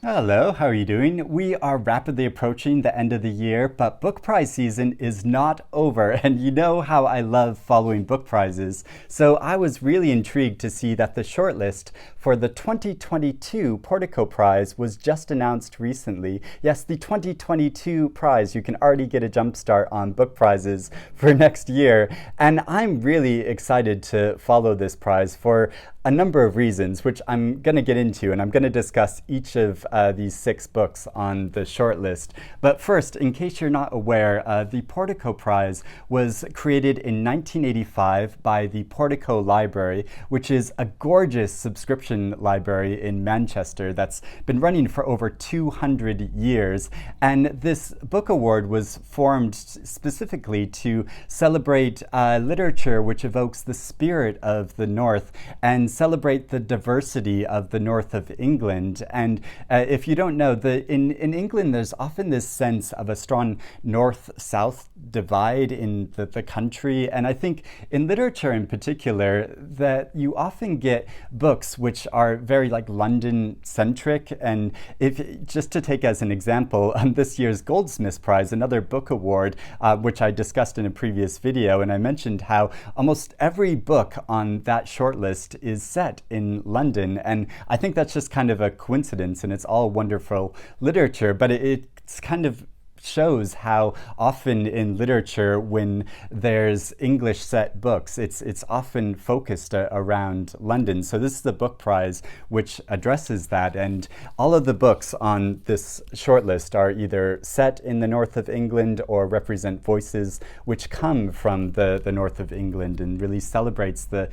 Hello, how are you doing? We are rapidly approaching the end of the year, but book prize season is not over, and you know how I love following book prizes. So I was really intrigued to see that the shortlist for the 2022 Portico Prize was just announced recently. Yes, the 2022 prize. You can already get a jump start on book prizes for next year, and I'm really excited to follow this prize for a number of reasons, which I'm going to get into, and I'm going to discuss each of these 6 books on the shortlist. But first, in case you're not aware, the Portico Prize was created in 1985 by the Portico Library, which is a gorgeous subscription library in Manchester that's been running for over 200 years. And this book award was formed specifically to celebrate literature which evokes the spirit of the North and celebrate the diversity of the north of England. And if you don't know, in England, there's often this sense of a strong north-south divide in the country. And I think in literature in particular, that you often get books which are very like London-centric. And if just to take as an example, this year's Goldsmiths Prize, another book award, which I discussed in a previous video, and I mentioned how almost every book on that shortlist is set in London. And I think that's just kind of a coincidence, and it's all wonderful literature, but it's kind of shows how often in literature, when there's English set books, it's often focused around London. So this is the book prize which addresses that, and all of the books on this shortlist are either set in the north of England or represent voices which come from the north of England, and really celebrates the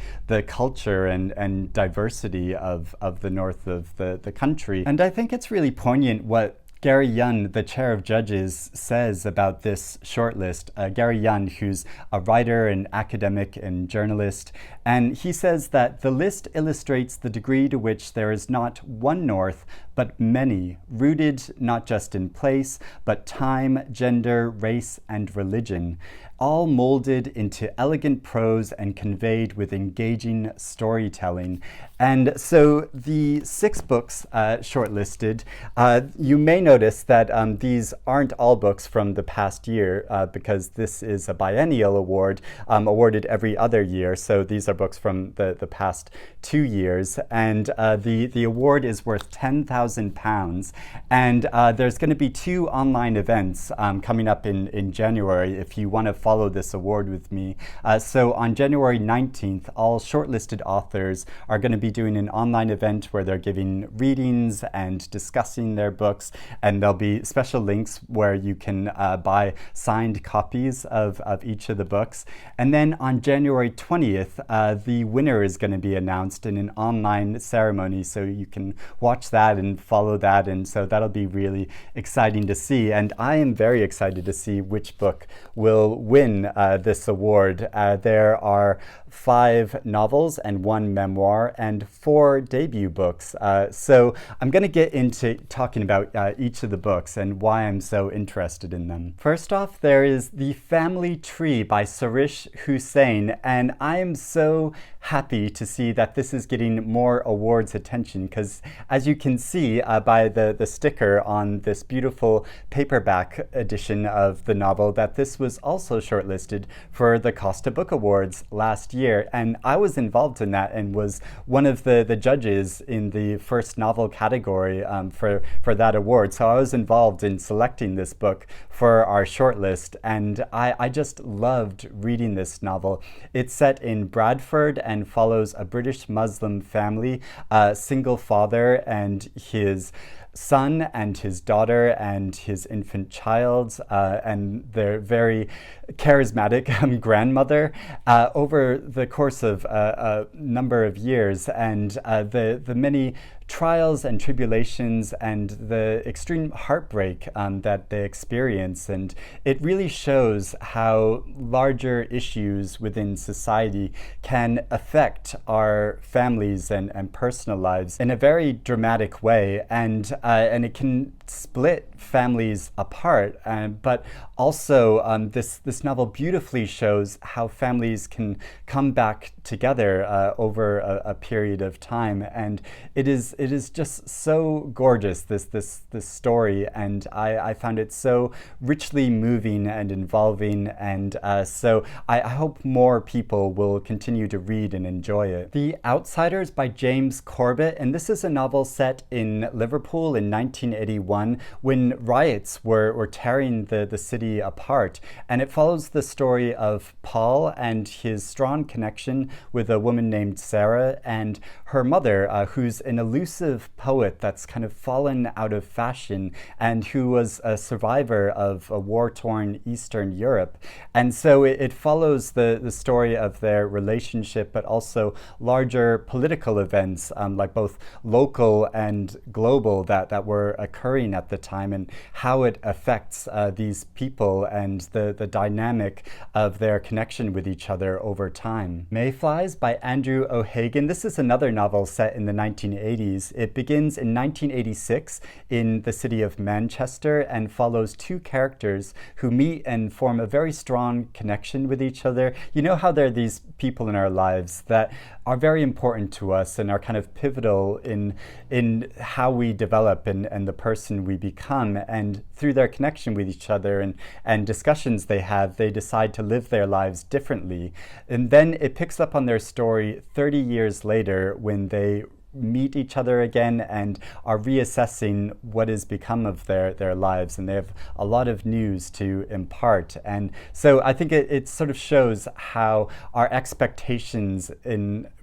culture and diversity of the north of the country. And I think it's really poignant what Gary Younn, the chair of judges, says about this shortlist. Gary Younn, who's a writer and academic and journalist, and he says that the list illustrates the degree to which there is not one North, but many, rooted not just in place, but time, gender, race, and religion, all molded into elegant prose and conveyed with engaging storytelling. And so the 6 books shortlisted, you may notice that these aren't all books from the past year, because this is a biennial award awarded every other year. So these are books from the past 2 years. And the award is worth £10,000. And there's going to be 2 online events coming up in January if you want to follow this award with me. So on January 19th, all shortlisted authors are going to be doing an online event where they're giving readings and discussing their books, and there'll be special links where you can buy signed copies of each of the books. And then on January 20th, the winner is going to be announced in an online ceremony, so you can watch that and follow that, and so that'll be really exciting to see. And I am very excited to see which book will win this award. There are 5 novels and 1 memoir and 4 debut books. So I'm going to get into talking about each of the books and why I'm so interested in them. First off, there is The Family Tree by Sairish Hussain, and I am so happy to see that this is getting more awards attention, because as you can see by the sticker on this beautiful paperback edition of the novel, that this was also shortlisted for the Costa Book Awards last year. And I was involved in that and was one of the judges in the first novel category for that award. So I was involved in selecting this book for our shortlist, and I just loved reading this novel. It's set in Bradford and follows a British Muslim family, a single father and his son and his daughter and his infant child, and their very charismatic grandmother over the course of a number of years, and the many trials and tribulations and the extreme heartbreak that they experience. And it really shows how larger issues within society can affect our families and personal lives in a very dramatic way. And it can split families apart, but also this novel beautifully shows how families can come back together over a period of time, and it is just so gorgeous, this story, and I found it so richly moving and involving, and so I hope more people will continue to read and enjoy it. The Outsiders by James Corbett, and this is a novel set in Liverpool in 1981 when riots were tearing the city apart, and it follows the story of Paul and his strong connection with a woman named Sarah and her mother, who's an elusive poet that's kind of fallen out of fashion and who was a survivor of a war-torn Eastern Europe. And so it follows the story of their relationship, but also larger political events, like both local and global, that were occurring at the time, and how it affects these people and the dynamic of their connection with each other over time. Mayflies by Andrew O'Hagan. This is another novel set in the 1980s. It begins in 1986 in the city of Manchester and follows two characters who meet and form a very strong connection with each other. You know how there are these people in our lives that are very important to us and are kind of pivotal in how we develop and the person we become, and through their connection with each other and discussions they have, they decide to live their lives differently. And then it picks up on their story 30 years later when they meet each other again and are reassessing what has become of their lives, and they have a lot of news to impart. And so I think it sort of shows how our expectations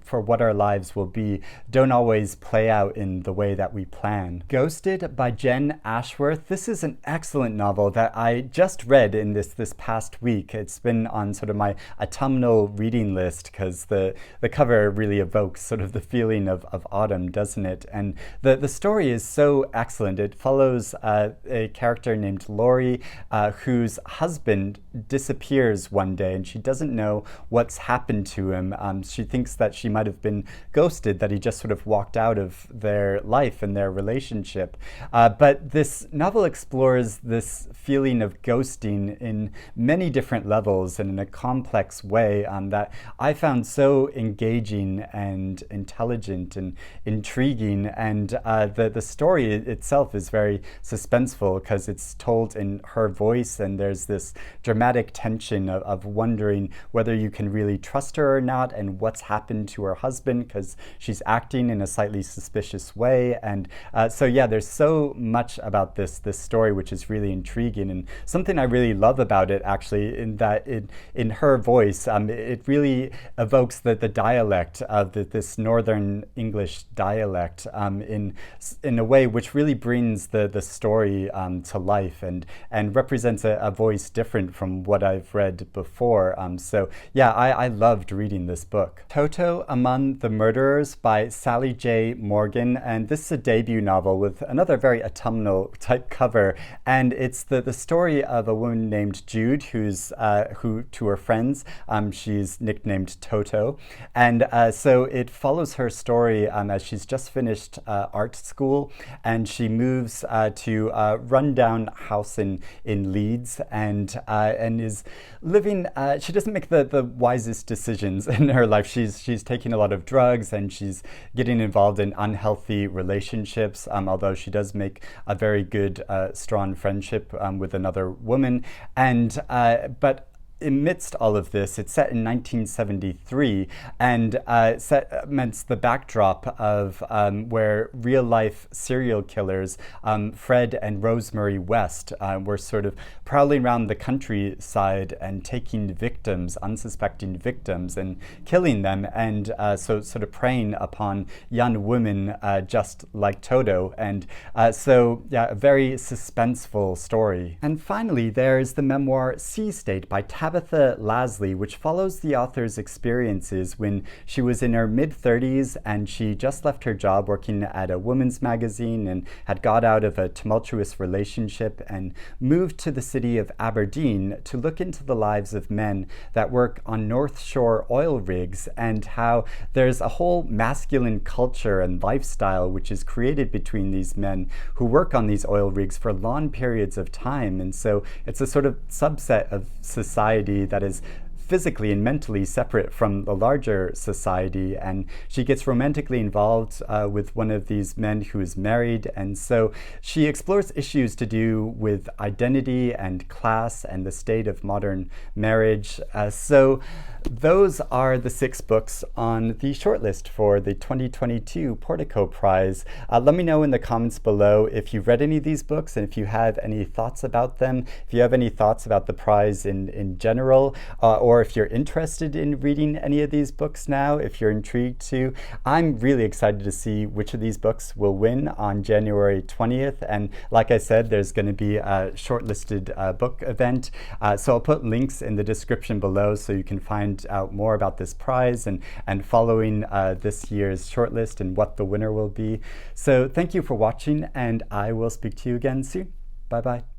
for what our lives will be don't always play out in the way that we plan. Ghosted by Jenn Ashworth. This is an excellent novel that I just read in this past week. It's been on sort of my autumnal reading list because the cover really evokes sort of the feeling of autumn, doesn't it? And the story is so excellent. It follows a character named Laurie whose husband disappears one day, and she doesn't know what's happened to him. She thinks that she might have been ghosted, that he just sort of walked out of their life and their relationship. But this novel explores this feeling of ghosting in many different levels and in a complex way that I found so engaging and intelligent and intriguing. And the story itself is very suspenseful because it's told in her voice, and there's this dramatic tension of wondering whether you can really trust her or not, and what's happened to her husband because she's acting in a slightly suspicious way. And so yeah, there's so much about this story which is really intriguing, and something I really love about it actually, in that in her voice it really evokes the dialect of this Northern English dialect in a way which really brings the story to life and represents a voice different from what I've read before. So yeah, I loved reading this book. Toto Among the Murderers by Sally J. Morgan, and this is a debut novel with another very autumnal type cover, and it's the story of a woman named Jude who to her friends she's nicknamed Toto, and so it follows her story as she's just finished art school, and she moves to a rundown house in Leeds, and is living. She doesn't make the wisest decisions in her life. She's taking a lot of drugs, and she's getting involved in unhealthy relationships, although she does make a very good, strong friendship with another woman. And but amidst all of this, it's set in 1973, and set amidst the backdrop of where real-life serial killers, Fred and Rosemary West, were sort of prowling around the countryside and taking victims, unsuspecting victims, and killing them, and so sort of preying upon young women just like Toto. And so yeah, a very suspenseful story. And finally, there's the memoir Sea State by Tabitha. Tabitha Lasley, which follows the author's experiences when she was in her mid-30s and she just left her job working at a women's magazine and had got out of a tumultuous relationship and moved to the city of Aberdeen to look into the lives of men that work on North Shore oil rigs and how there's a whole masculine culture and lifestyle which is created between these men who work on these oil rigs for long periods of time. And so it's a sort of subset of society that is physically and mentally separate from the larger society, and she gets romantically involved with one of these men who is married, and so she explores issues to do with identity and class and the state of modern marriage. So those are the 6 books on the shortlist for the 2022 Portico Prize. Let me know in the comments below if you've read any of these books and if you have any thoughts about them, if you have any thoughts about the prize in general, or if you're interested in reading any of these books now, if you're intrigued to. I'm really excited to see which of these books will win on January 20th. And like I said, there's going to be a shortlisted book event. So I'll put links in the description below so you can find out more about this prize and following this year's shortlist and what the winner will be. So thank you for watching, and I will speak to you again soon. Bye-bye.